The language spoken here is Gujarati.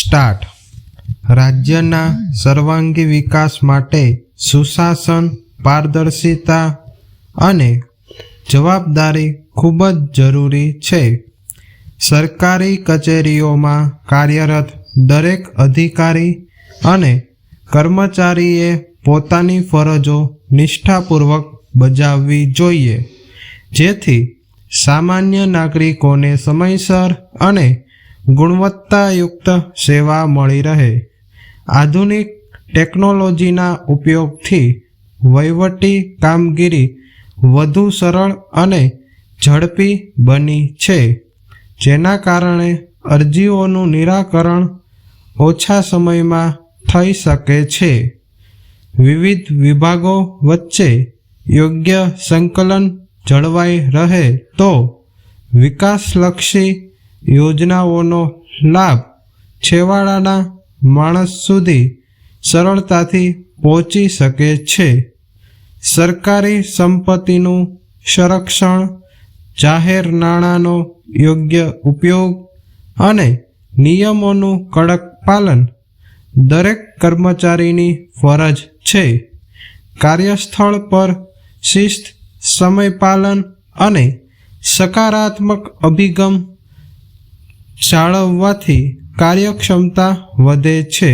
સ્ટાર્ટ. રાજ્યના સર્વાંગી વિકાસ માટે સુશાસન, પારદર્શિતા અને જવાબદારી ખૂબ જ જરૂરી છે. સરકારી કચેરીઓમાં કાર્યરત દરેક અધિકારી અને કર્મચારીએ પોતાની ફરજો નિષ્ઠાપૂર્વક બજાવવી જોઈએ, જેથી સામાન્ય નાગરિકોને સમયસર અને ગુણવત્તાયુક્ત સેવા મળી રહે. આધુનિક ટેકનોલોજીના ઉપયોગથી વહીવટી કામગીરી વધુ સરળ અને ઝડપી બની છે, જેના કારણે અરજીઓનું નિરાકરણ ઓછા સમયમાં થઈ શકે છે. વિવિધ વિભાગો વચ્ચે યોગ્ય સંકલન જળવાઈ રહે તો વિકાસલક્ષી યોજનાઓનો લાભ છેવાડાના માણસ સુધી સરળતાથી પહોંચી શકે છે. સરકારી સંપત્તિનું સંરક્ષણ, જાહેર નાણાંનો યોગ્ય ઉપયોગ અને નિયમોનું કડક પાલન દરેક કર્મચારીની ફરજ છે. કાર્યસ્થળ પર શિસ્ત, સમયપાલન અને સકારાત્મક અભિગમ જાળવવાથી કાર્યક્ષમતા વધે છે.